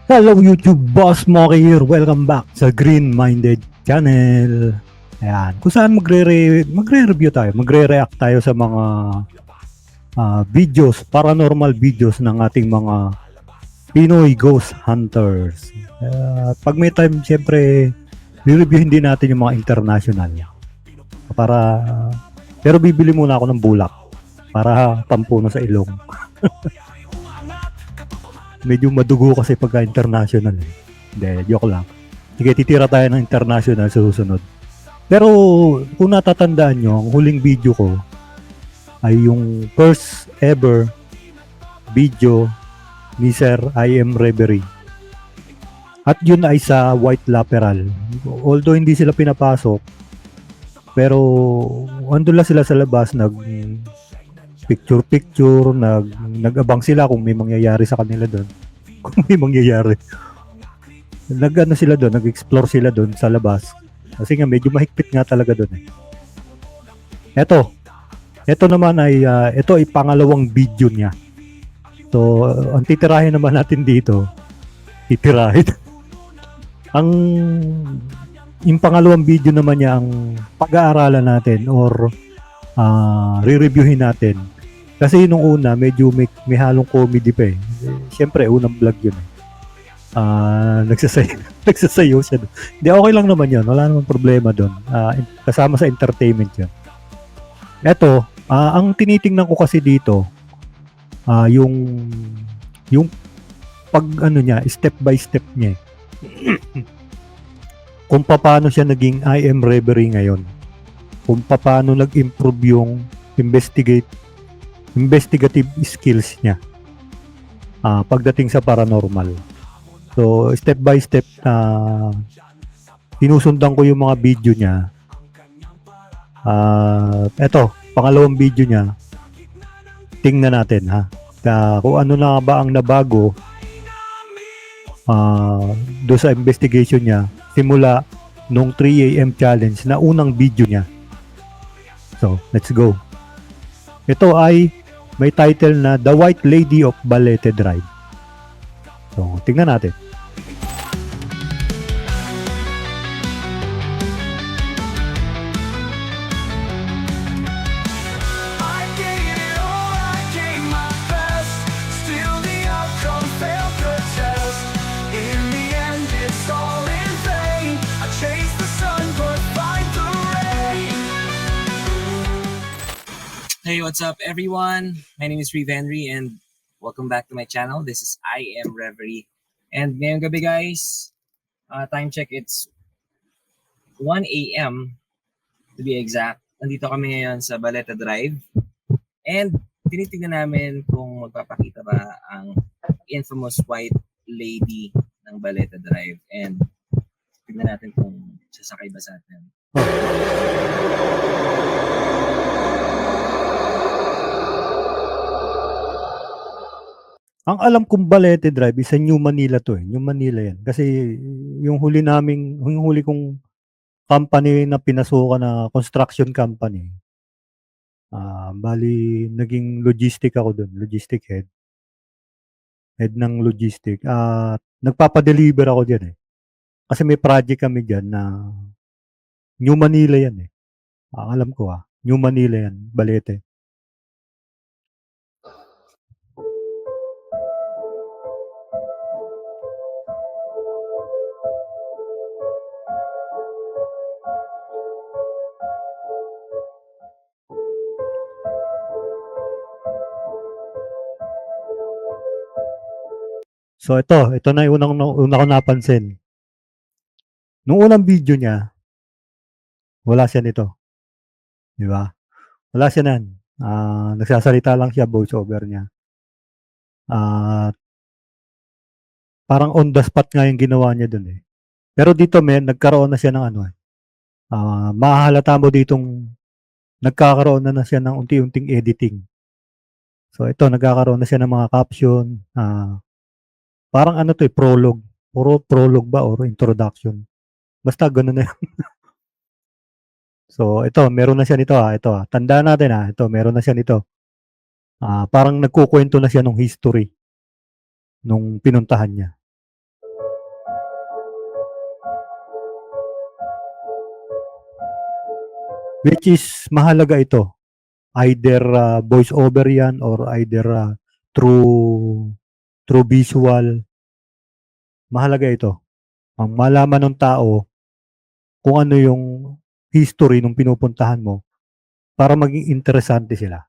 Hello YouTube, Boss Moki here. Welcome back sa Green Minded Channel. Ayan, kung saan magre-review tayo, magre-react tayo sa mga videos, paranormal videos ng ating mga Pinoy Ghost Hunters. Pag may time, siyempre, re-reviewin din natin yung mga international. Para, pero bibili muna ako ng bulak para tampuno sa ilong. Medyo madugo kasi pagka international. Hindi, joke lang. Sige, titira tayo ng international sa susunod. Pero kung natatandaan nyo, ang huling video ko ay yung first ever video ni Sir I Am Reverie. At yun ay sa White Laperal. Although hindi sila pinapasok, pero andun lang sila sa labas, picture-picture, nag-abang sila kung may mangyayari sa kanila doon. Kung may mangyayari. Nag-ano sila doon, nag-explore sila doon sa labas. Kasi nga medyo mahigpit nga talaga doon eh. Ito naman ay ito ay pangalawang video niya. So, ang titirahin naman natin dito, titirahin. ang yung pangalawang video naman niya ang pag-aaralan natin or re-reviewin natin. Kasi nung una, medyo may halong comedy pa eh. Siyempre, unang vlog yun eh. Nagsasayaw siya. Hindi, okay lang naman yun. Wala namang problema doon. Kasama sa entertainment yun. Eto, ang tinitingnan ko kasi dito, yung pag ano niya, step by step niya. Kung paano siya naging I Am Reverie ngayon. Kung paano nag-improve yung investigative skills niya pagdating sa paranormal. So, step by step sinusundan ko yung mga video niya. Eto, pangalawang video niya. Tingnan natin ha. Kung ano na ba ang nabago do sa investigation niya simula nung 3 AM challenge na unang video niya. So, let's go. Ito ay may title na The White Lady of Balete Drive. So, tingnan natin. Hey, what's up everyone? My name is Reeve Henry and welcome back to my channel. This is I Am Reverie. And ngayong gabi guys, time check, it's 1 AM to be exact. Nandito kami ngayon sa Baleta Drive. And tinitignan namin kung magpapakita ba ang infamous white lady ng Baleta Drive. And tignan natin kung sasakay ba sa atin. Ang alam kong Balete Drive is sa New Manila to eh. New Manila yan. Kasi yung huli kong company na pinasukan na construction company. Bali, naging logistic ako doon. Logistic head. Head ng logistic. Nagpapadeliver ako dyan eh. Kasi may project kami dyan na New Manila yan eh. Alam ko New Manila yan. Balete. So ito na yung una ko napansin. Nung unang video niya, wala siya nito. Di ba? Wala siya nan. Nagsasalita lang siya, voice over niya. Parang on the spot nga yung ginawa niya dun eh. Pero dito nagkaroon na siya ng ano eh. Mahahalata mo ditong nagkakaroon na siya ng unti-unting editing. So ito, nagkakaroon na siya ng mga caption. Parang ano to eh, prologue. Puro prologue ba or introduction. Basta gano'n na yan. So ito, meron na siya nito Ito tandaan natin ito, meron na siya nito. Parang nagkukwento na siya ng history nung pinuntahan niya. Which is mahalaga ito. Either voice over yan or either through visual. Mahalaga ito. Ang malaman ng tao kung ano yung history nung pinupuntahan mo para maging interesante sila.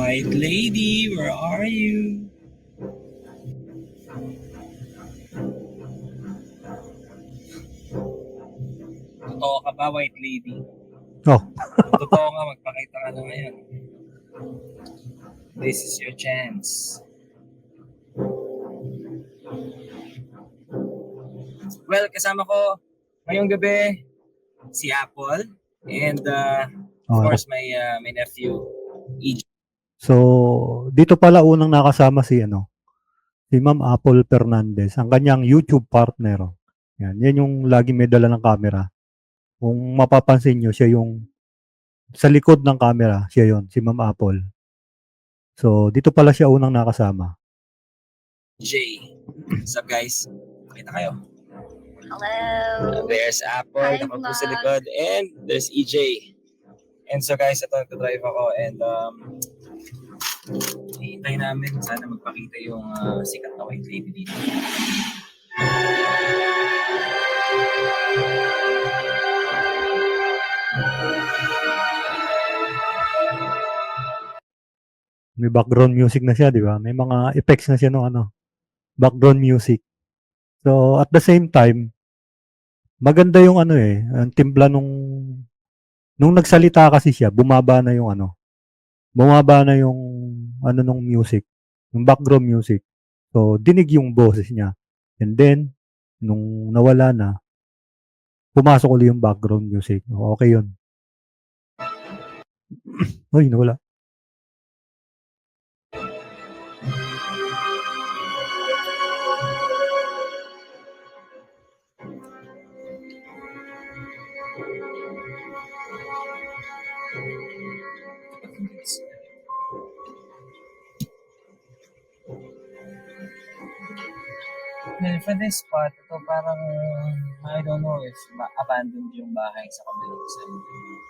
White lady, where are you? Totoo ka ba, white lady? Oh, Kung totoo nga, magpakita ka na ngayon. This is your chance. Well, kasama ko ngayong gabi si Apple and of course my nephew EJ. so dito pala unang nakasama si Ma'am Apple Fernandez, ang kanyang YouTube partner. Yan yung lagi may dala ng camera. Kung mapapansin nyo, siya yung sa likod ng camera, siya yon, si Ma'am Apple. So, dito pala siya unang nakasama. J. What's up, guys? Makita kayo. Hello. There's Apple, Hi, nakapo sa vlog. likod, and there's EJ. And so guys, ito nagdadrive ako and hihintay namin sana magpakita yung sikat na white lady dito. May background music na siya, di ba? May mga effects na siya ng background music. So, at the same time, maganda yung ang timpla nung nagsalita kasi siya, bumaba na yung nung music, yung background music. So, dinig yung boses niya. And then, nung nawala na, pumasok ulit yung background music. Okay yun. Uy, nawala. Well, for this spot, ito parang, I don't know if abandoned yung bahay sa kabilang side.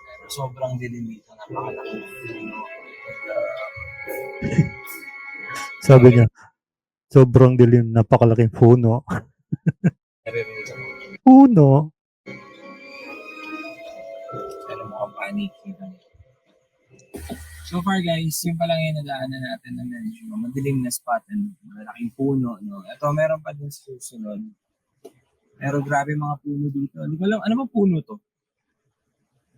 Pero sobrang dilim dito, napakalaki. Sabi niya, sobrang dilim, napakalaking puno. Naririnig ako. Puno? Pero mukhang paniki lang. So far guys, yung pa lang yung nadaanan natin na medyo madilim na spot and malaking puno. No? Ito, meron pa din sa susunod. Pero grabe mga puno dito. Hindi ko alam, ano bang puno to?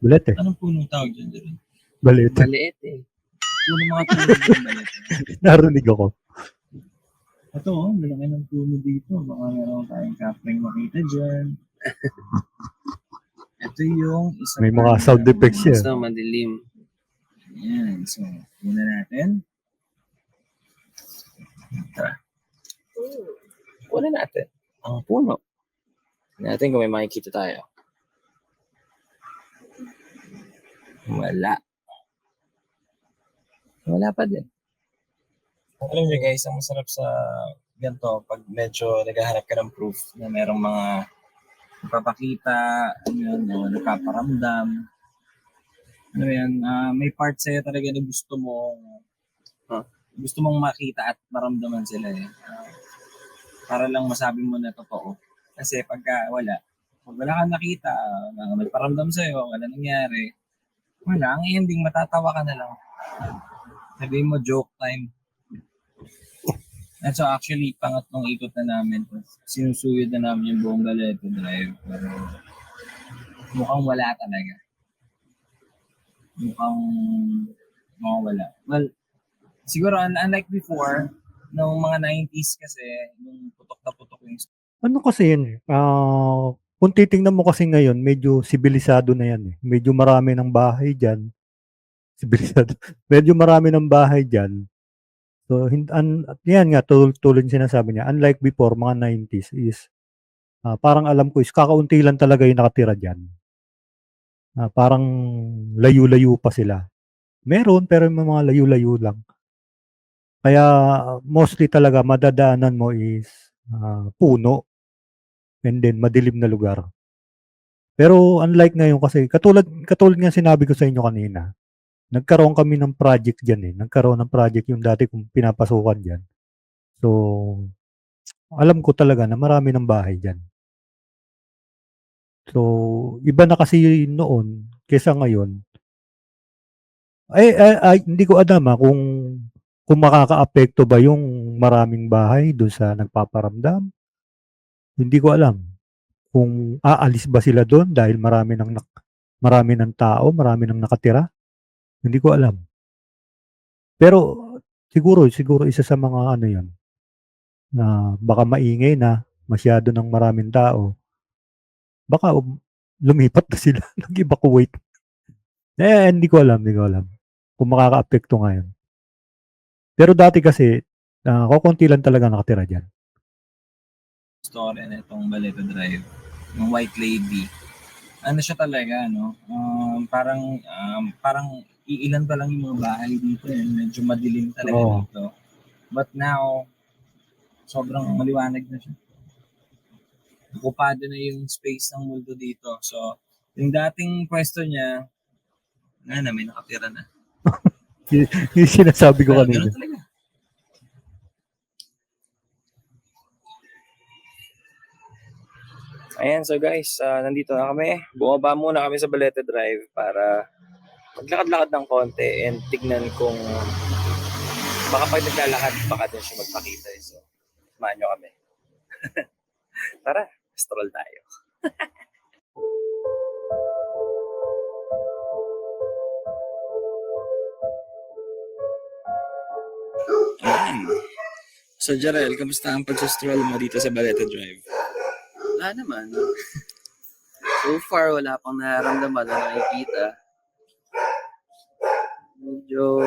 Balit eh. Anong puno tawag dyan dyan? Balit. Maliit eh. Puno mga puno dyan maliit. Narinig ako. Ito, malaki ng puno dito. Baka meron tayong kapring makita dyan. Ito yung isa. May mga sound effects siya. So, madilim. Ayan. So, muna natin. Tara. Muna natin. Ang puno. Natin kung may makikita tayo. Wala. Wala pa din. Alam niyo guys, ang masarap sa ganito, pag medyo naghahanap ka ng proof na merong mga nagpapakita, ano yun, o nagpaparamdam. Ano yan, may part sa'yo talaga na gusto mong makita at maramdaman sila eh. Para lang masabi mo na totoo. Kasi pag wala kang nakita, nagparamdam sa'yo, wala nangyari, wala, ang ending, matatawa ka na lang. Sabihin mo, joke time. And so actually, pangatlong ikot na namin. Sinusuyod na namin yung buong Balete Drive. Pero mukhang wala talaga. Mukhang wala. Well, siguro unlike before, noong mga 90s kasi, yung putok na putok yung... Ano kasi yan eh? Kung titingnan mo kasi ngayon, medyo sibilisado na yan eh. Medyo marami ng bahay dyan. Sibilisado. Medyo marami ng bahay dyan. So, yan nga, tulad sinasabi niya, unlike before, mga 90s is parang alam ko is kakaunti lang talaga yung nakatira diyan. Parang layo-layo pa sila. Meron, pero may mga layo-layo lang. Kaya mostly talaga madadaanan mo is puno and then madilim na lugar. Pero unlike ngayon kasi katulad nga sinabi ko sa inyo kanina, nagkaroon kami ng project diyan eh. Nagkaroon ng project yung dati kong pinapasukan diyan. So, alam ko talaga na marami ng bahay diyan. So, iba na kasi noon kaysa ngayon. Hindi ko alam kung makakaapekto ba yung maraming bahay doon sa nagpaparamdam. Hindi ko alam kung aalis ba sila doon dahil marami ng tao, marami ng nakatira. Hindi ko alam. Pero siguro isa sa mga ano 'yon na baka maingay na masyado ng maraming tao. Baka lumipat na sila, nag-evacuate. Hindi ko alam kung makakaapekto nga 'yun. Pero dati kasi, kokonti lang talaga nakatira diyan. Story na itong Baleta Drive, yung White Lady. Ano siya talaga, no? Parang iilan pa lang yung mga bahay dito. Medyo madilim talaga Oo. dito. But now, sobrang maliwanag na siya. Okupado na yung space ng multo dito. So, yung dating pwesto niya, may nakatira na. Yung sinasabi ko kanina. Ganun talaga. Ayan, so guys, nandito na kami. Bumaba muna kami sa Balete Drive para maglakad-lakad ng konti and tignan kung baka pag naglalakad, baka din siya magpakita. So, samahan nyo kami. Tara, stroll tayo. Ayan. So, Jarel, kamusta ang pag-stroll mo dito sa Balete Drive? Wala naman. So far, wala pang nararamdaman na nakikita. Medyo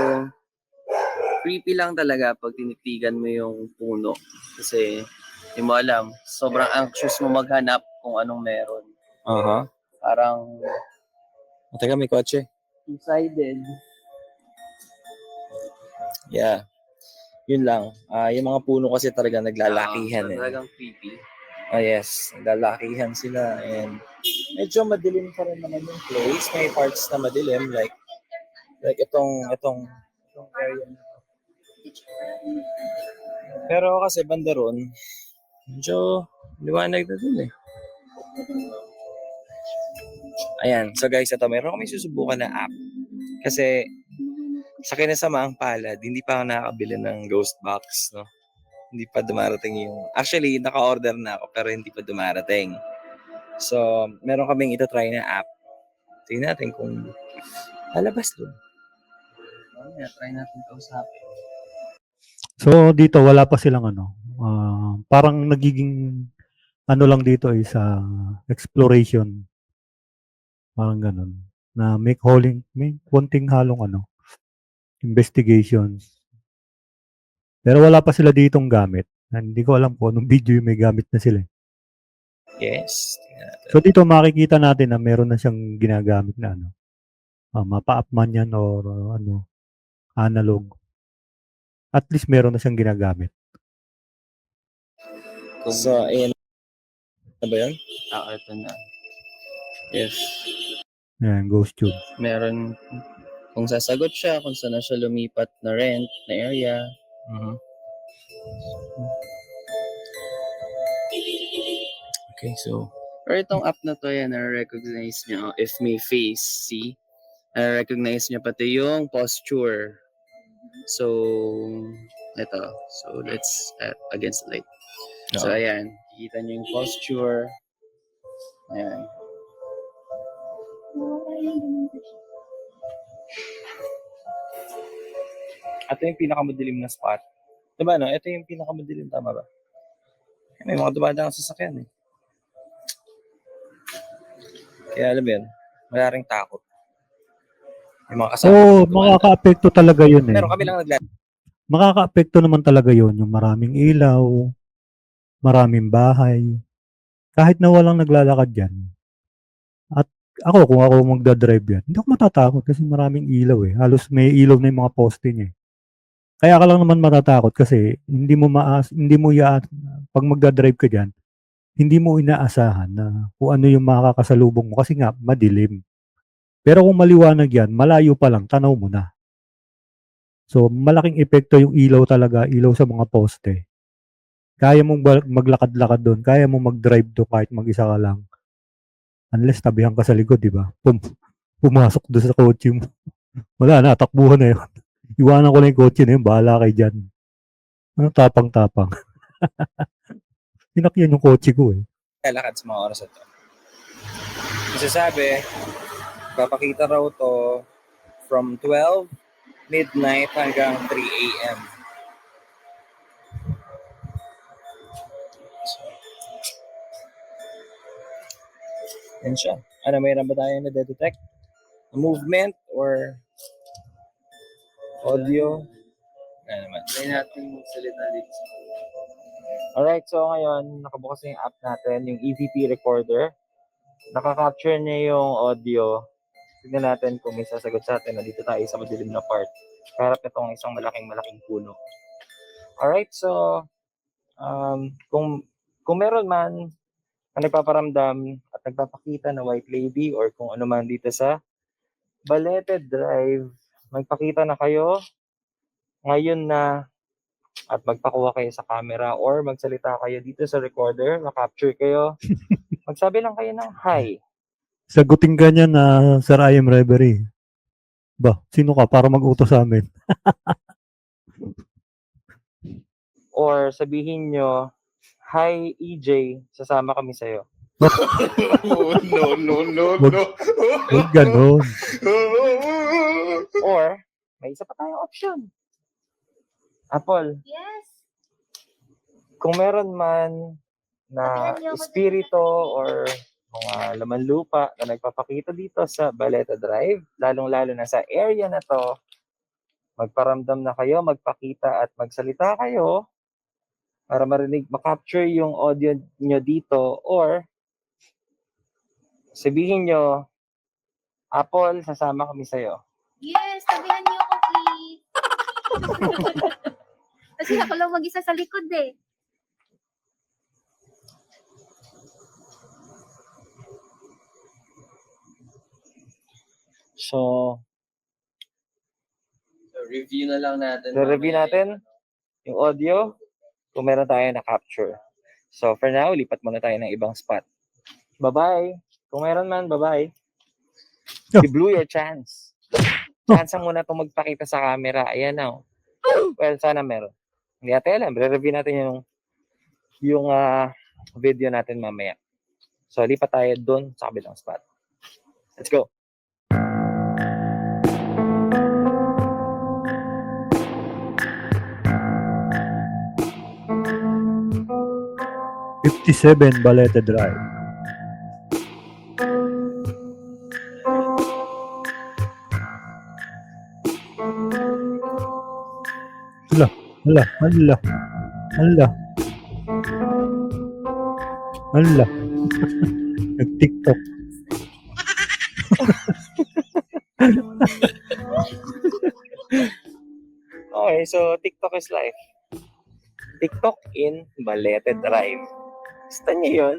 creepy lang talaga pag tinitigan mo yung puno. Kasi hindi mo alam, sobrang anxious mo maghanap kung anong meron. Parang Teka, may kotse. two-sided. Yeah. Yun lang. Yung mga puno kasi talaga naglalakihan. Talagang creepy. Yes. Naglalakihan sila. And medyo madilim pa rin naman yung place. May parts na madilim. Like itong area. Pero kasi banda ron, medyo liwanag na dun eh. Ayan. So guys, ito. Meron kami susubukan na app. Kasi sa kinasamaang palad, hindi pa ako nakakabili ng ghost box, no? Hindi pa dumarating yung... Actually, naka-order na ako pero hindi pa dumarating. So, meron kaming ito-try na app. Tingnan natin kung lalabas doon. Try natin kausapin. So dito wala pa silang parang nagiging ano lang dito is exploration. Parang ganun. Na may konting halong investigations. Pero wala pa sila ditong gamit. Hindi ko alam kung anong video yung may gamit na sila. Yes. Tingnan natin. So dito makikita natin na meron na siyang ginagamit na mapa-up man yan or analog. At least meron na siyang ginagamit. So, ayan. Ano ba yun? Ito na. Yes. Ayan, ghost tube. Meron kung sasagot siya, kung saan na siya lumipat na rent, na area. Okay, so... Pero itong app na to, yan, na-recognize niya if may face, see? Na-recognize niya pati yung posture. So, ito. So, let's against the light. So, ayan. Kikita niyo yung posture. Ayan. Ito yung pinakamadilim na spot. Diba, no? Ito yung pinakamadilim, tama ba? May mga dumadang sasakyan eh. Kaya alam mo yun, wala ring takot. May mga kasama. Makaka-apekto talaga yun eh. Pero kami lang Makaka-apekto naman talaga yun. Yung maraming ilaw, maraming bahay. kahit na walang naglalakad yan, at ako, kung ako magdadrive yan, hindi ako matatakot kasi maraming ilaw eh. Halos may ilaw na yung mga poste niya eh. Kaya ka lang naman matatakot kasi hindi mo pag magdadrive ka diyan, hindi mo inaasahan na kung ano yung makakasalubong mo kasi nga madilim. Pero kung maliwanag yan, malayo pa lang, tanaw mo na. So, malaking epekto yung ilaw talaga, ilaw sa mga poste. Kaya mong maglakad-lakad doon, kaya mong mag-drive doon kahit mag-isa ka lang. Unless tabihan ka sa likod, di ba? Pumasok doon sa kotse mo. Wala na, takbuhan na yun. Iwanan ko na yung kotse na yun, bahala kayo dyan. Ano, tapang-tapang. Sinakyan yung kotse ko eh. Lalakad sa mga oras na to. Kasi sabi, papakita raw to from 12 midnight hanggang 3 a.m. So, yan siya. Ano, mayroon ba tayo na detect? Movement or audio? Ano naman. Try natin magsalita dito. Alright, so ngayon, nakabukas na yung app natin, yung EVP recorder. Nakaka-capture niya yung audio. Tignan natin kung may sasagot sa atin. Nandito tayo sa madilim na part. Harap itong isang malaking puno. Alright, so kung meron man na nagpaparamdam at nagpapakita na white lady or kung ano man dito sa Balete Drive, magpakita na kayo ngayon na at magpakuha kayo sa camera or magsalita kayo dito sa recorder, ma-capture kayo. Magsabi lang kayo ng hi. Sagutin ka niya na Sir I am Reverie. Ba, sino ka para mag-utos sa amin? Or sabihin nyo, hi EJ, sasama kami sa'yo. No. Huwag ganon. Or, may isa pa tayong option. Apple, Yes. kung meron man na Sabihan niyo ako espiritu or mga laman lupa na nagpapakita dito sa Baleta Drive, lalong-lalo na sa area na to, magparamdam na kayo, magpakita at magsalita kayo para marinig, makapture yung audio nyo dito or sabihin nyo, Apple, sasama kami sa'yo. Yes, sabihan niyo ako, please. Kasi ako lang mag-isa sa likod eh. So, So, review na lang natin. review mamaya natin yung audio kung meron tayo na-capture. So, for now, lipat muna tayo ng ibang spot. Bye-bye. Kung meron man, bye-bye. You blew your chance. Chance muna itong magpakita sa camera. Ayan na. Well, sana meron. Hindi natin alam. Re-review natin yung video natin mamaya. So, lipat tayo doon sa kabilang spot. Let's go. '57 Balete Drive. Hala. Nag-TikTok. Okay, so TikTok is life. TikTok in Balete Drive. Gusto niyo yun?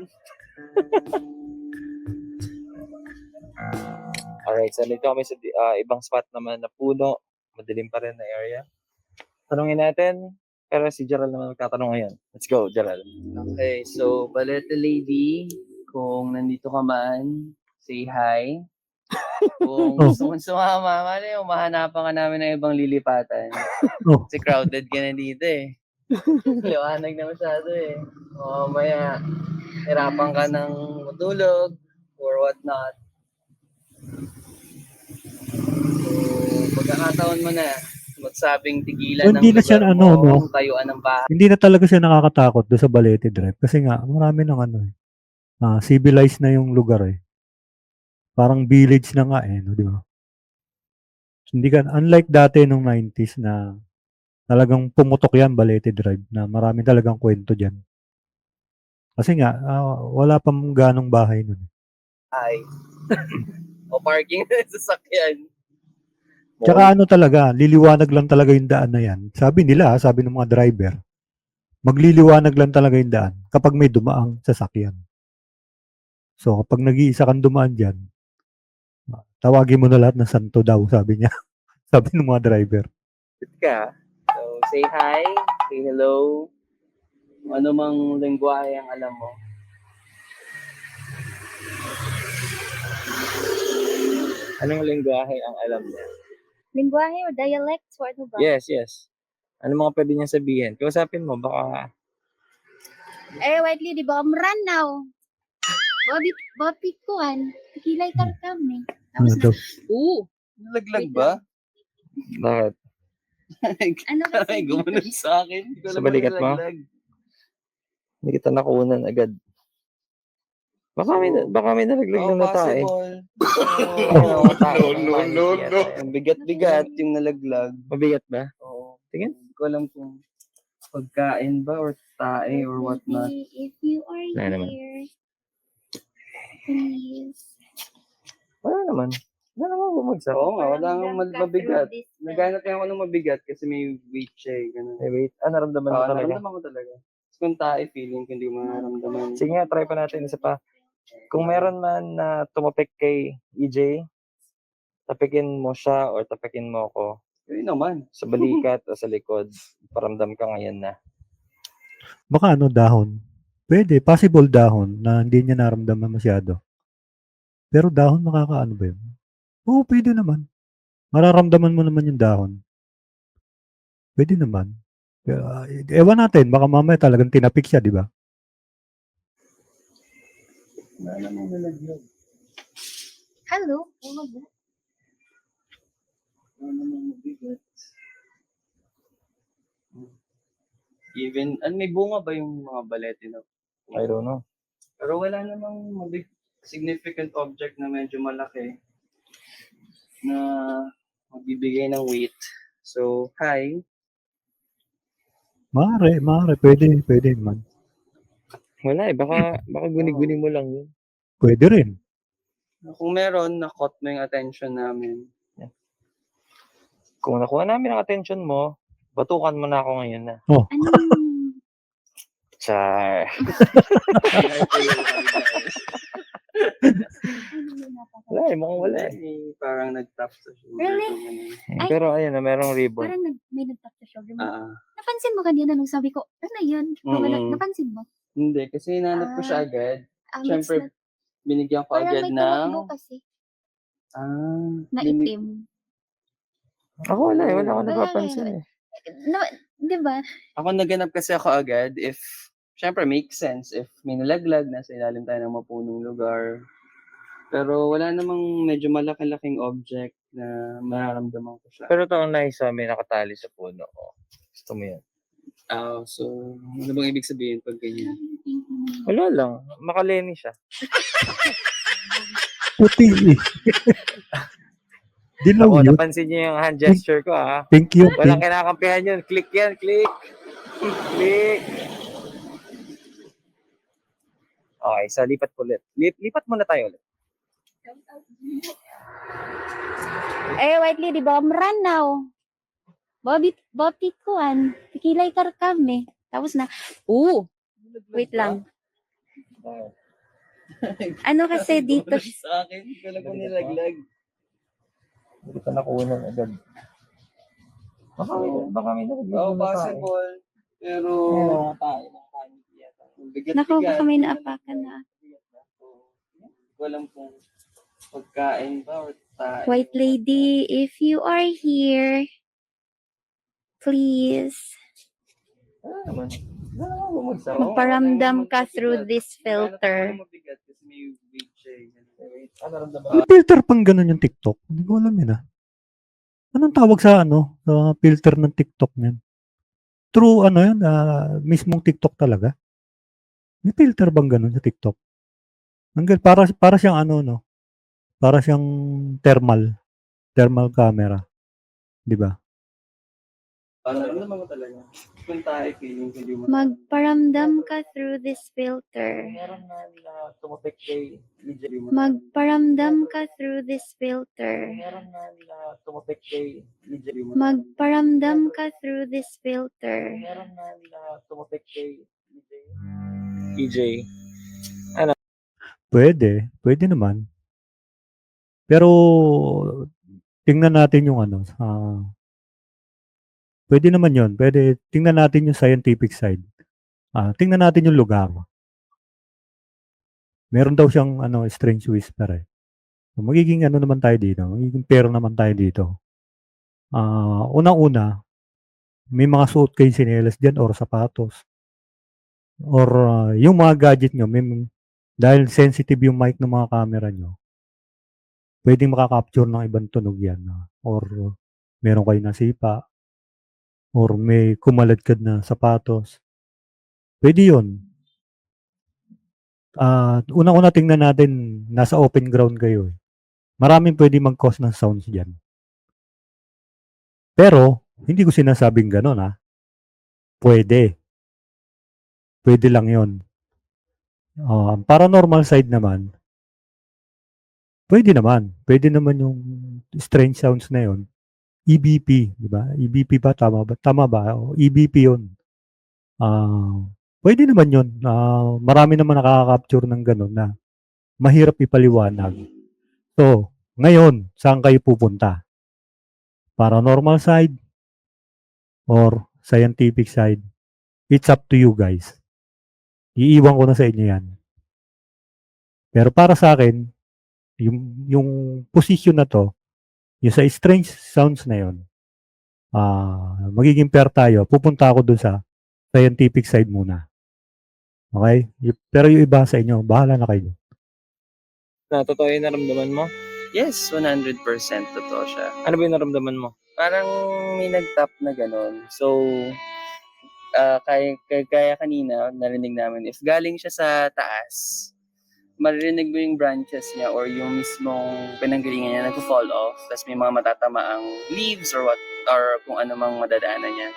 Alright, so dito kami sa ibang spot naman na puno. Madilim pa rin na area. Tanungin natin, pero si Gerald naman magtatanong ngayon. Let's go, Gerald. Okay, so Balete Lady, kung nandito ka man, say hi. Kung gusto mong sumama, mali, mahanapan ka namin ng ibang lilipatan. Oh. Kasi crowded ka na dito eh. Liwanag na masyado eh. O maya, hirapan ka ng matulog or whatnot. So, pagkakataon mo na, magsabing tigilan So, hindi na siya, lugar ano, mo, no? tayuan ng bahay. Hindi na talaga siya nakakatakot doon sa Balete Drive kasi nga marami ng civilized na yung lugar eh. Parang village na nga eh, no, di ba? Hindi ka, unlike dati nung 90s na talagang pumutok yan, Balete Drive, na marami talagang kwento dyan. Kasi nga, wala pang ganong bahay nun. Ay. O parking na sa sasakyan. Tsaka ano talaga, liliwanag lang talaga yung daan na yan. Sabi nila, sabi ng mga driver, magliliwanag lang talaga yung daan kapag may dumaang sasakyan. So, kapag nag-iisa kang dumaan dyan, tawagin mo na lahat ng santo daw, sabi niya. Sabi ng mga driver. Ka. So, say hi, say hello. Ano mang lengguwahe ang alam mo? Anong lengguwahe ang alam niya? Lingwahe or dialect or ano ba? Yes, yes. Ano mga pwede niya sabihin? Kausapin mo, baka... Eh, widely, di ba? Amran now. Bobby kuan. Kilay kar kami. Ano Tapos daw? Nalaglag ba? Bakit? ano kasi Ay, dito? gumanon sa akin. Hindi ko Sa alam balikat mo? nalaglag. Hindi kita nakunan agad. Baka may nalaglag Oh, na na tayo. possible. No. Ang bigat-bigat yung nalaglag. Mabigat ba? Oo. Tingin. Hindi ko alam kung pagkain ba or tae or what not. If you are Wala naman. here, please. Wala naman. Wala naman bumagsak. Oo nga, wala nga mabigat. This Naghanap kaya ako ng mabigat kasi may weight siya eh. Ganun. Eh, wait. Naramdaman mo Oo, talaga. naramdaman ko talaga. Tapos kung tae, feeling ko hindi ko mararamdaman. Sige nga, try pa natin isa pa. Kung meron man na tumapik kay EJ, tapikin mo siya or tapikin mo ako Yun naman. sa balikat o sa likod. Paramdam ka ngayon na. Baka ano, dahon. Pwede, possible dahon na hindi niya naramdaman masyado. Pero dahon makakaano ba yun? Oo, pwede naman. Mararamdaman mo naman yung dahon. Pwede naman. Ewan natin, baka mamaya talagang tinapik siya, di ba? Wala namang nalaglag. Hello? Oh my God. Wala namang mabigat. Even, may bunga ba yung mga balete na? I don't know. Pero wala namang significant object na medyo malaki na magbibigay ng weight. So, hi. Maaari. Pwede naman. Wala eh. Baka guni-guni mo lang yun. Pwede rin. Kung meron, na-caught mo yung attention namin. Kung nakuha namin ang attention mo, batukan mo na ako ngayon na. Ano? Char. Wala eh. Mukhang wala eh. Parang nag-tap sa shoulder. Really? ko ganun. Ay. Pero ayun na, merong ribbon. Parang may nag-tap sa shoulder mo. Ah, Napansin mo kanina nung sabi ko, ano yun? Mm-mm. Napansin mo? hindi, kasi hinanap ko siya agad. Mix Siyempre, na, binigyan ko parang agad may ng... tumakbo kasi na binig- itim. Ako wala eh. Wala ako Wala, napapansin eh. No, di ba? Ako naganap kasi ako agad if, syempre makes sense if may nalaglag, nasa ilalim tayo ng mapunong lugar. Pero wala namang medyo malaki-laking object na mararamdaman ko siya. Pero ito ang nice may nakatali sa puno. Oh. Gusto mo yan? So, ano bang ibig sabihin pag ganyan? Wala lang. Makaleni siya. Puti eh. Dilaw Ako, yun. napansin niyo yung hand gesture ko ah. Thank you. Walang kinakampihan yun. Click yan, click. Click. Okay, so lipat ko ulit. Lipat muna tayo ulit. Eh, widely, di ba? Amran now. Bobby kuan. Kilay kar kami. Tapos na, wait lang. Ano kasi dito? Sa akin, wala ko nilaglag. Hindi ko nakunan agad. Baka may nalaglag Oo, na tayo. possible. Pero, tayo ng kanin yata. Bigat-bigat. Naku, baka may naapakan na. Hindi ko alam kung pagkain ba or tayo. White lady, if you are here, please, Wala naman. Wala naman bumagsak. magparamdam ka through this filter. Mabigat kasi may weight siya eh. Naramdaman May filter pang ganun yung TikTok. Hindi ko alam yun ah. Anong tawag sa sa filter ng TikTok niyan? True yun, mismong TikTok talaga. May filter bang ganun sa TikTok? Para siyang para siyang thermal camera. 'Di ba? Naramdaman mo talaga. Kung tayo feeling ko yung Magparamdam ka through this filter. meron na tumapik kay EJ. Magparamdam ka through this filter. Meron na tumapik kay EJ. Magparamdam ka through this filter. Meron na tumapik kay EJ. EJ. Pwede naman. Pero tingnan natin yung ano, pwede naman yun. Pwede, tingnan natin yung scientific side. Tingnan natin yung lugar. Meron daw siyang strange whisper eh. So, magiging ano naman tayo dito, magiging pair naman tayo dito. Unang-una, may mga suot kayong tsinelas dyan or sapatos. Or yung mga gadget nyo, dahil sensitive yung mic ng mga camera nyo, pwedeng makakapture ng ibang tunog yan. Or meron kayo nasipa. Or may kumaladkad na sapatos. Pwede yun. Unang-una tingnan natin, nasa open ground kayo. Maraming pwede mag-cause ng sounds dyan. Pero, hindi ko sinasabing gano'n ha. Pwede. Pwede lang yon. Paranormal side naman, pwede naman. Pwede naman yung strange sounds na yon. EBP, di ba? EBP ba? Tama ba? Tama ba? O, EBP yun. Pwede naman yun. Marami naman nakaka-capture ng gano'n na mahirap ipaliwanag. So, ngayon, saan kayo pupunta? Paranormal side or scientific side? It's up to you guys. Iiwan ko na sa inyo yan. Pero para sa akin, yung position na to, yung sa strange sounds na yun, magiging pair tayo. Pupunta ako dun sa scientific side muna. Okay? Pero yung iba sa inyo, bahala na kayo. Totoo yung naramdaman mo? Yes, 100% totoo siya. Ano ba yung naramdaman mo? Parang may nag-tap na gano'n. So, kaya kanina, narinig namin, if galing siya sa taas, maririnig mo yung branches niya or yung mismong pinanggalingan niya nag-fall off, tapos may mga matatamaang leaves or what, or kung ano mang madadaanan niya.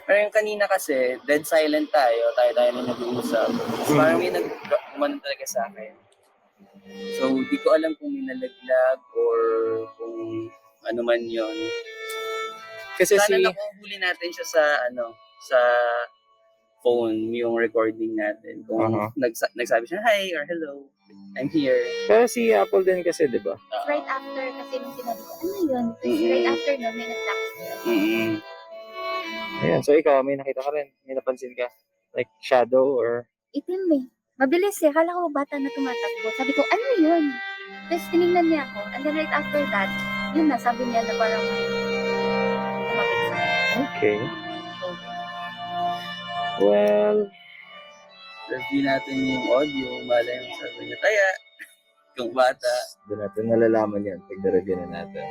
Pero yung kanina kasi, dead silent tayo na nag-uusap. So, parang may nag-umanon talaga sa akin. So, di ko alam kung may nalaglag or kung ano man yon. Kasi Sana nakuhuli natin siya sa sa phone, yung recording natin. Kung nagsabi siya, hi or hello, I'm here. Pero si Apple din kasi, di ba? Right after, kasi nung sinabi ko, ano yun? Right after nun, may nag-text. Ayan, so ikaw, may nakita ka rin? May napansin ka? Like shadow or... Itim eh. Mabilis eh. Kala ko bata na tumatakbo. Sabi ko, ano yun? Tapos tinignan niya ako. And then right after that, yun na, sabi niya na parang tumapit sa akin. Okay. Well, Review natin yung audio, malay yung sabi niya, taya, kung bata. doon natin nalalaman yan pag na-review na natin.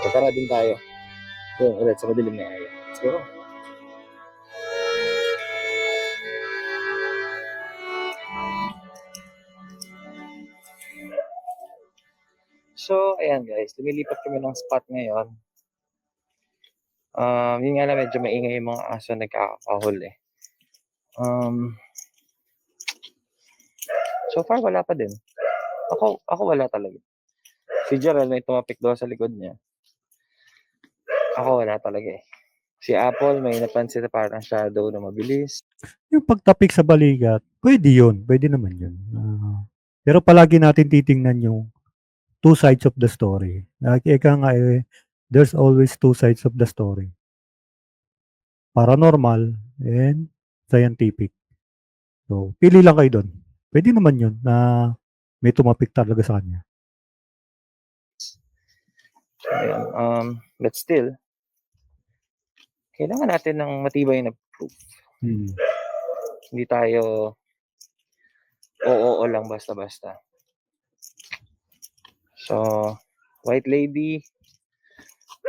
So, tara din tayo. Doon ulit sa madilim na area. Let's go. So, ayan guys, lumilipat kami ng spot ngayon. Yun nga lang, medyo maingay yung mga aso nagkakahol eh. So far, wala pa din. Ako wala talaga. Si Gerald may tumapik doon sa likod niya. Ako wala talaga eh. Si Apple may napansin na parang shadow na mabilis. Yung pagtapik sa balikat, pwede yun. Pwede naman yun. Pero palagi natin titingnan yung two sides of the story. Eka nga there's always two sides of the story. Paranormal and scientific. So, pili lang kayo doon. Pwede naman yun na may tumapik talaga sa kanya. Ayan. But still, kailangan natin ng matibay na proof. Hindi tayo oo lang basta-basta. So, White Lady,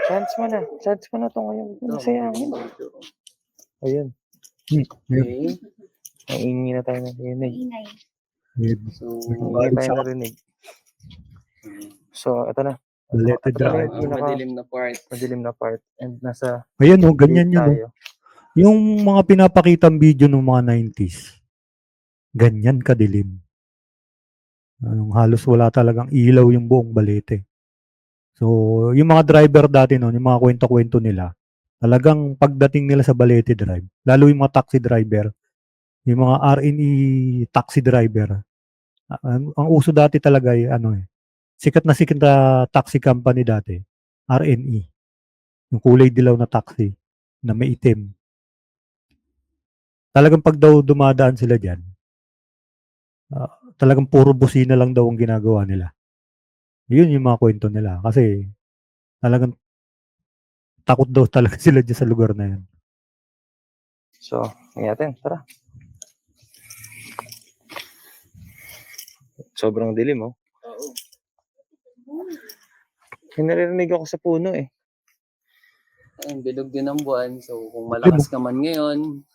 chance mo na ito ngayon. Masayangin. Ayun. Okay. Naingi na tayo narinig. Ingay. So, Naingi tayo narinig. So, ito na. Balete Ito pala Drive. yung pinaka Madilim na part. madilim na part. And nasa Ayan oh, gate ganyan yun oh. tayo. Yung mga pinapakitang video ng mga 90s, ganyan kadilim. Halos wala talagang ilaw yung buong Balete. So, yung mga driver dati noon, yung mga kwento-kwento nila, talagang pagdating nila sa Balete Drive, lalo yung mga taxi driver, yung mga RNE taxi driver, ang uso dati talaga ay sikat na taxi company dati, RNE. Yung kulay dilaw na taxi na may itim. Talagang pag daw dumadaan sila dyan, talagang puro busina lang daw ang ginagawa nila. Yun yung mga kwento nila. Kasi talagang takot daw talaga sila dyan sa lugar na yan. So, ngayon, tara. Sobrang dilim, oh. May naririnig ako sa puno, eh. Ayun, bilog din ang buwan. So, kung malakas ka man ngayon,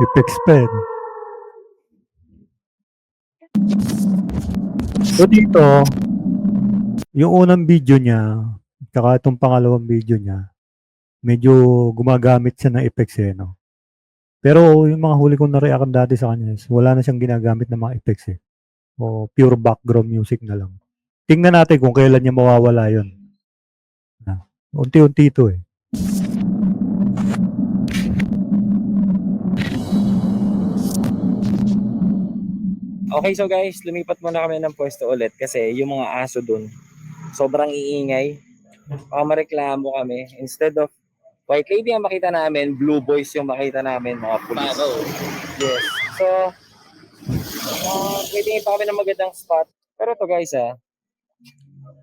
Effects pa yan. So dito, yung unang video niya, tsaka itong pangalawang video niya, medyo gumagamit siya ng effects eh, no? Pero yung mga huli kong na-react dati sa kanya is wala na siyang ginagamit ng mga effects eh. O pure background music na lang. Tingnan natin kung kailan niya mawawala yun. Unti-unti ito eh. Okay, so guys, lumipat muna kami ng pwesto ulit kasi yung mga aso dun, sobrang iingay. Baka mareklamo kami. Instead of white lady ang makita namin, blue boys yung makita namin, mga pulis. Yes. So, pwede pa kami ng magandang spot. Pero to guys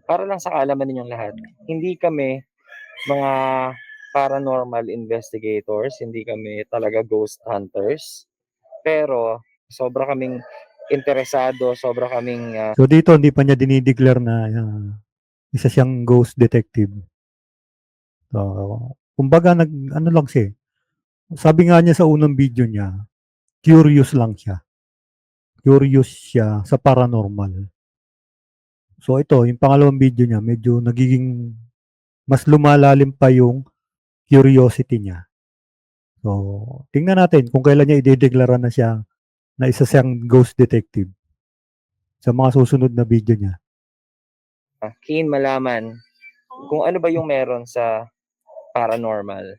para lang sa kaalaman ninyong lahat, hindi kami mga paranormal investigators, hindi kami talaga ghost hunters. Pero, sobra kaming interesado, sobra kaming So dito hindi pa niya dinideclare na isa siyang ghost detective. So, kumbaga ano lang siya. Sabi nga niya sa unang video niya, curious lang siya. Curious siya sa paranormal. So ito, yung pangalawang video niya, medyo nagiging mas lumalalim pa yung curiosity niya. So, tingnan natin kung kailan niya idedeklara na siya na isa siyang ghost detective sa mga susunod na video niya. keen malaman kung ano ba yung meron sa paranormal.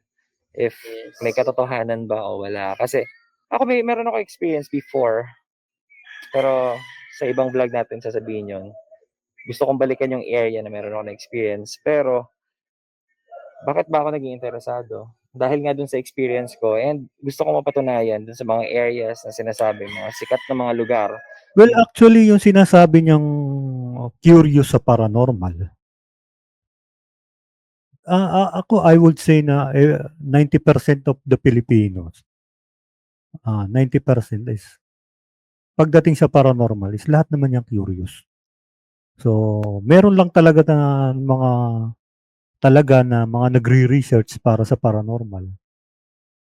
If may katotohanan ba o wala. Kasi ako meron ako experience before. Pero sa ibang vlog natin sasabihin yun. Gusto kong balikan yung area na meron ako na experience. Pero bakit ba ako naging interesado? Dahil nga dun sa experience ko and gusto ko mapatunayan dun sa mga areas na sinasabi, mga sikat na mga lugar. Well, actually, yung sinasabi niyang curious sa paranormal, ako, I would say na 90% of the Filipinos, 90% is, pagdating sa paranormal, is lahat naman yung curious. So, meron lang talaga na mga nagre-research para sa paranormal.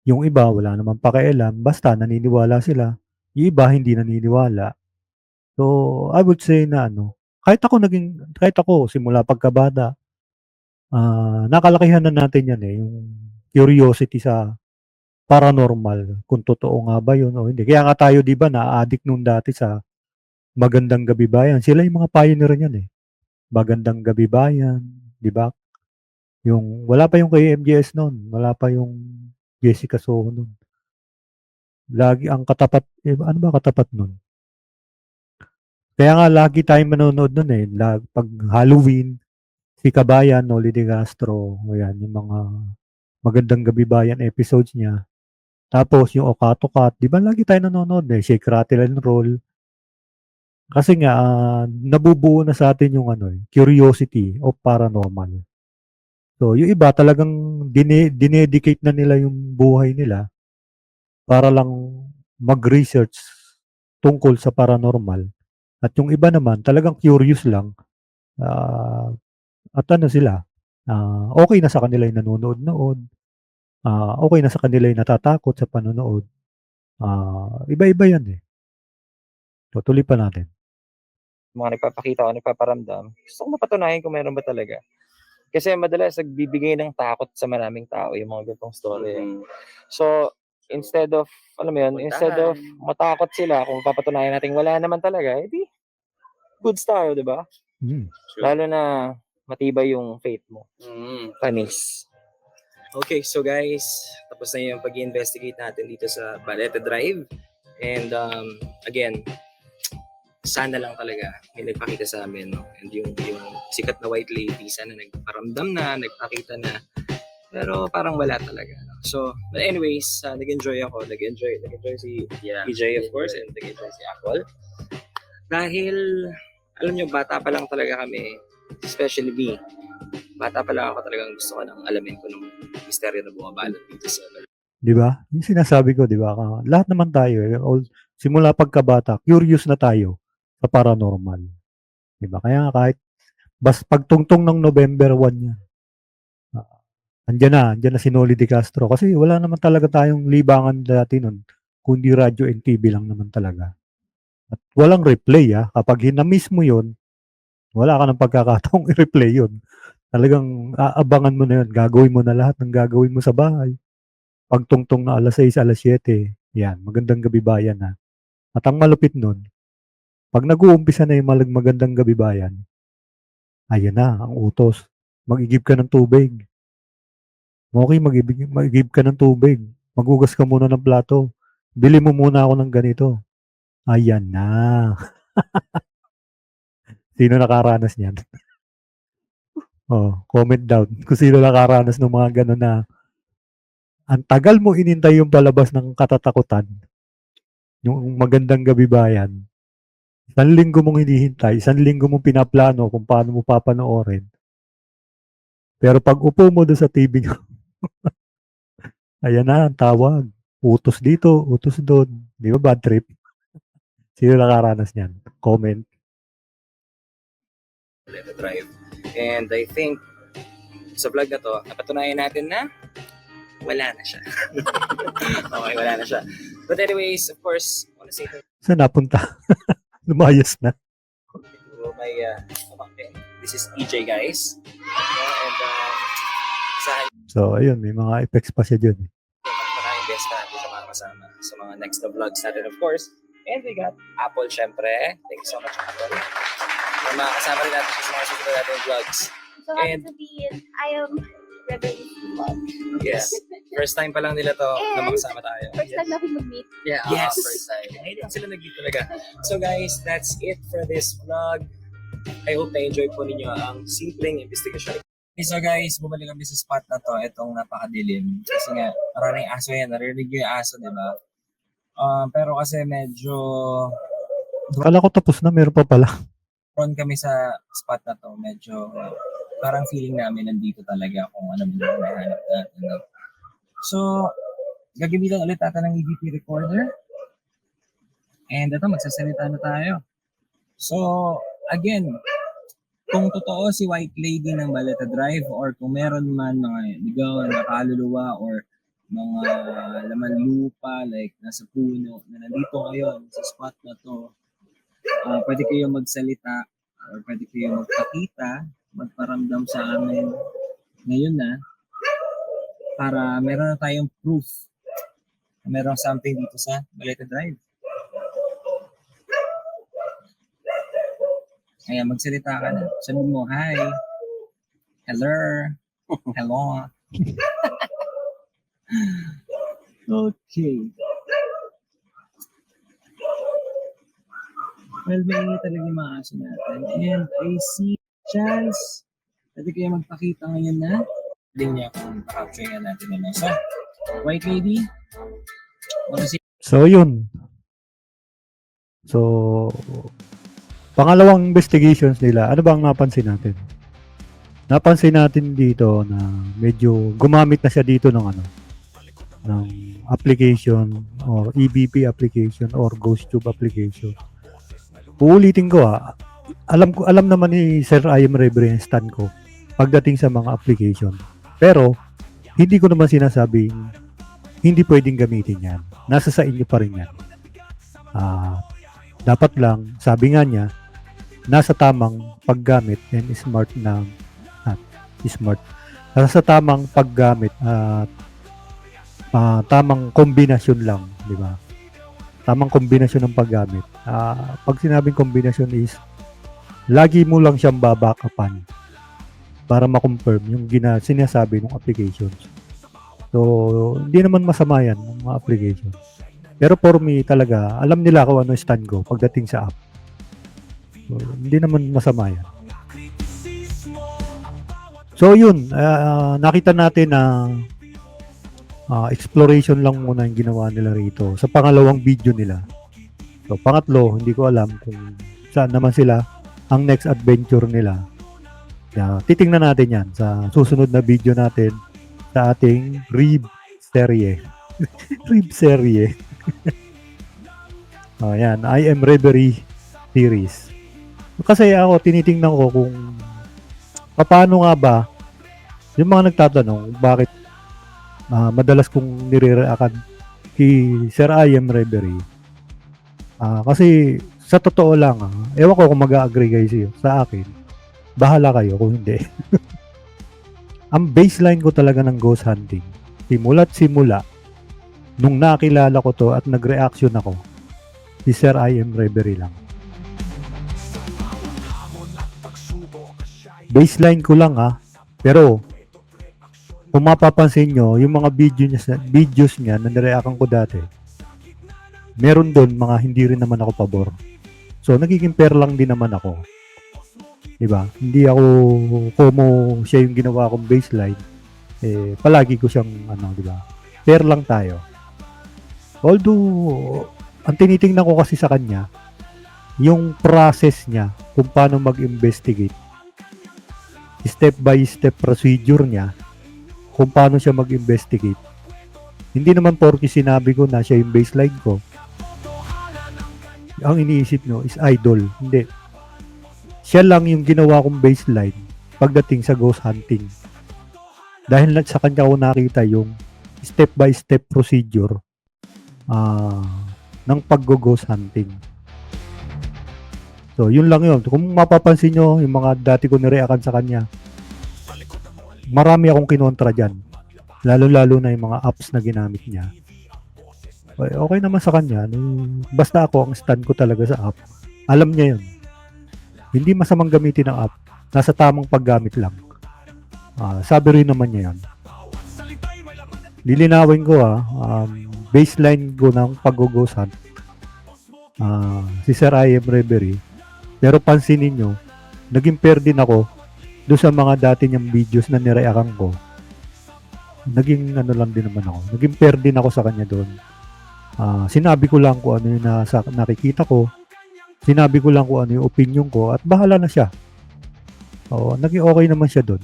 Yung iba, wala naman pakialam, basta naniniwala sila. Yung iba, hindi naniniwala. So, I would say na kahit ako, simula pagkabata, nakalakihan na natin yan eh, yung curiosity sa paranormal, kung totoo nga ba yun o hindi. Kaya nga tayo, di ba, na-addict nung dati sa Magandang Gabi Bayan. Sila yung mga pioneer niyan eh. Magandang Gabi Bayan, di ba? Wala pa yung kay MJS noon, wala pa yung Jessica Soho noon. Lagi ang katapat, ano ba katapat noon? Kaya nga lagi tayong manonood noon eh. Pag Halloween, si Kabayan, Noli De Castro, ayan, yung mga Magandang Gabi Bayan episodes niya. Tapos yung Okatokat, di ba lagi tayo nanonood eh, Shake, Rattle and Roll. Kasi nga, nabubuo na sa atin yung curiosity of paranormal. So, yung iba talagang dinedicate na nila yung buhay nila para lang mag-research tungkol sa paranormal. At yung iba naman, talagang curious lang. At sila, okay na sa kanila yung nanonood-nood. Okay na sa kanila yung natatakot sa panonood. Iba-iba yan eh. So, tuloy pa natin. mga nagpapakita o nagpaparamdam, gusto ko mapatunayan kung meron ba talaga. Kasi madalas nagbibigay ng takot sa maraming tao yung mga ganitong story. Mm. So, instead of, alam mo yun, instead of Puntahan. matakot sila kung papatunayan natin wala naman talaga, edi goods tayo, di ba? Hmm. Sure. Lalo na matibay yung faith mo. Mm. Panis. Okay, so guys, tapos na yung pag-investigate natin dito sa Balete Drive. And again, sana lang talaga may nagpakita sa amin, no? And yung sikat na white lady, sana nagparamdam na, nagpakita na. Pero parang wala talaga. No? So, but anyways, nag-enjoy ako. Nag-enjoy si Yeah. PJ, of course, and nag-enjoy si Apple. Dahil, alam nyo, bata pa lang talaga kami, especially me. Bata pa lang ako talagang gusto ko nang alamin ko ng misteryo na bumabalot dito sa Di ba? Yung sinasabi ko, di ba? Lahat naman tayo, simula pagkabata, curious na tayo sa paranormal. Di ba? Kaya nga kahit pagtungtong ng November 1 yan, andyan na si Noli De Castro. Kasi wala naman talaga tayong libangan dati nun, kundi radyo and TV lang naman talaga. At walang replay, kapag na-miss mo yun, wala ka ng pagkakataong i-replay yun. Talagang aabangan mo na yun, gagawin mo na lahat ng gagawin mo sa bahay. Pagtungtong na alas 6, alas 7, yan, magandang gabi bayan na. At ang malupit nun, pag nag-uumpisa na yung magandang gabi bayan, ayan na, ang utos. Mag-igib ka ng tubig. Okay, mag-igib ka ng tubig. Maghugas ka muna ng plato. Bili mo muna ako ng ganito. Ayan na. Sino nakaranas niyan? Comment down kung sino nakaranas ng mga gano'n na ang tagal mo inintay yung palabas ng katatakutan, yung magandang gabi bayan, 1 linggo mong hinihintay, 1 linggo mong pinaplano kung paano mo papanoorin. Pero pag upo mo doon sa TV nyo, ayan na, ang tawag. Utos dito, utos doon. Di ba bad trip? Sino nakaranas niyan? Comment. Balete Drive. And I think sa vlog na to, napatunayan natin na wala na siya. Okay, wala na siya. But anyways, of course, I want to say thank Saan napunta? Lumayas na. you to my pamangkin. This is EJ, guys. And asahan So, ayun, may mga effects pa siya dyan. nyo maraming best natin sa mga kasama sa mga next na vlogs natin, of course. And we got Apple, syempre. Thank you so much, Apple. And mga kasama rin natin siya sa mga susunod natin vlogs. So happy And- to be in I am Reverie vlog. Yes. First time pa lang nila to na And- makasama tayo. First time namin mag-meet. Yeah, Yes. first time. Ngayon lang sila nag-meet talaga. So guys, that's it for this vlog. I hope na-enjoy po ninyo ang simpleng investigation. Okay, so guys, bumalik kami sa spot na to. Itong napakadilim. Kasi nga, maraming aso yan. Narinig yung aso, di ba? Pero kasi medyo Akala ko tapos na, meron pa pala. prone kami sa spot na to. Medyo parang feeling namin nandito talaga kung ano yung nahanap natin. No? So, gagamitan ulit natin ng EVP recorder. And ito, magsasalita na tayo. So, again, kung totoo si White Lady ng Balete Drive or kung meron man mga ligaw na kaluluwa or mga laman lupa like nasa puno na nandito ngayon sa spot na to, pwede kayo magsalita or pwede kayo magpakita, magparamdam sa amin ngayon na para meron na tayong proof na meron something dito sa Balete Drive. Kaya magsalita ka na. Sabi mo, hi. Hello. Hello. Okay. Well, may ingat talaga yung mga aso natin. And I see chance. Pwede kayo magpakita ngayon na. Din niya kung capture nga natin yun. So, White Lady. Wanna see? So, yun. So, pangalawang investigations nila, ano bang napansin natin? Napansin natin dito na medyo gumamit na siya dito ng ng application or EVP application or ghost tube application. Uulitin ko alam naman ni Sir I.M. Reverie yung stand ko pagdating sa mga application. Pero, hindi ko naman sinasabing hindi pwedeng gamitin yan. Nasa sa inyo pa rin yan. Dapat lang, sabi nga niya, nasa tamang paggamit and smart ng smart. Nasa tamang paggamit at tamang kombinasyon lang, di ba? Tamang kombinasyon ng paggamit. Pag sinabing kombinasyon is lagi mo lang siyang babackupan para ma-confirm yung sinasabi ng applications. So, hindi naman masama yan ng mga applications. Pero for me talaga, alam nila kung ano stand ko pagdating sa app. So, hindi naman masama yan. So, yun. Nakita natin na exploration lang muna yung ginawa nila rito sa pangalawang video nila. So, pangatlo, hindi ko alam kung saan naman sila ang next adventure nila. Titingnan natin yan sa susunod na video natin sa ating Rib serye. Rib serye. Yan, I Am Reverie series. Kasi ako, tinitingnan ko kung paano nga ba yung mga nagtatanong bakit madalas kong nire-react kay Sir I Am Reverie. Kasi sa totoo lang, ewan ko kung mag-agree guys sa akin. Bahala kayo kung hindi. Ang baseline ko talaga ng ghost hunting, simula't simula, nung nakilala ko to at nag-reaction ako, si Sir I Am Reverie lang. Baseline ko lang pero kung mapapansin nyo, yung mga videos niya na nireaction ko dati, meron doon mga hindi rin naman ako pabor. So, nagiging fair lang din naman ako. Diba? Hindi ako como siya yung ginawa kong baseline. Palagi ko siyang, diba? Fair lang tayo. Although, ang tinitingnan ko kasi sa kanya, yung process niya, kung paano mag-investigate, step by step procedure niya, kung paano siya mag-investigate. Hindi naman porke sinabi ko na siya yung baseline ko, ang iniisip nyo is idol. Hindi. Siya lang yung ginawa kong baseline pagdating sa ghost hunting. Dahil sa kanya ko nakita yung step by step procedure ng pag-ghost hunting. So, yun lang yun. Kung mapapansin nyo, yung mga dati ko nireakan sa kanya, marami akong kinontra dyan. Lalo-lalo na yung mga apps na ginamit niya. Okay naman sa kanya. Basta ako, ang stand ko talaga sa app. Alam niya yun. Hindi masamang gamitin ng app. Nasa tamang paggamit lang. Sabi rin naman niya yan. Lilinawin ko baseline ko ng pag-ghost hunt. Si Sir I Am Reverie. Pero pansinin nyo, naging fair din ako doon sa mga dati niyang videos na nireakan ko. Naging lang din naman ako. Naging fair din ako sa kanya doon. Sinabi ko lang kung ano yung nakikita ko. Sinabi ko lang kung ano yung opinion ko at bahala na siya. Naging okay naman siya doon.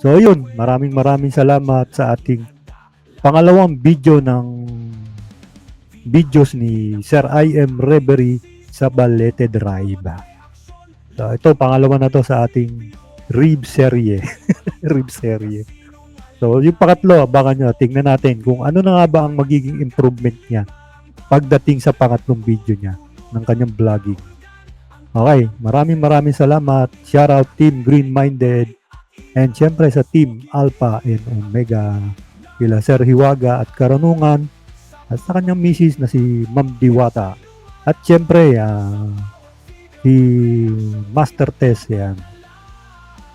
So, yun. Maraming salamat sa ating pangalawang video ng videos ni Sir I Am Reverie sa Balete Drive. So, ito, pangalawa na to sa ating Rib serye. Rib serye. So, yung pangatlo, abangan nyo. Tingnan natin kung ano na nga ba ang magiging improvement niya pagdating sa pangatlong video niya ng kanyang vlogging. Okay, maraming salamat. Shoutout Team Green Minded and syempre sa Team Alpha and Omega, kila Sir Hiwaga at Karanungan at sa kanyang misis na si Ma'am Diwata at syempre si Master Tess yan.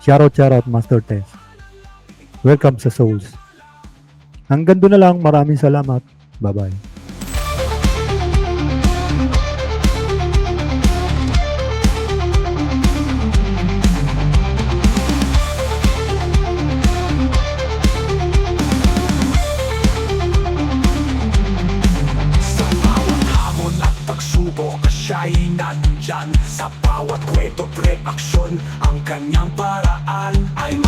Shoutout Master Tess. Welcome sa Souls. Hanggang doon na lang. Maraming salamat. Bye-bye. Siya'y nandyan sa bawat kwento, pre-aksyon. Ang kanyang paraan ay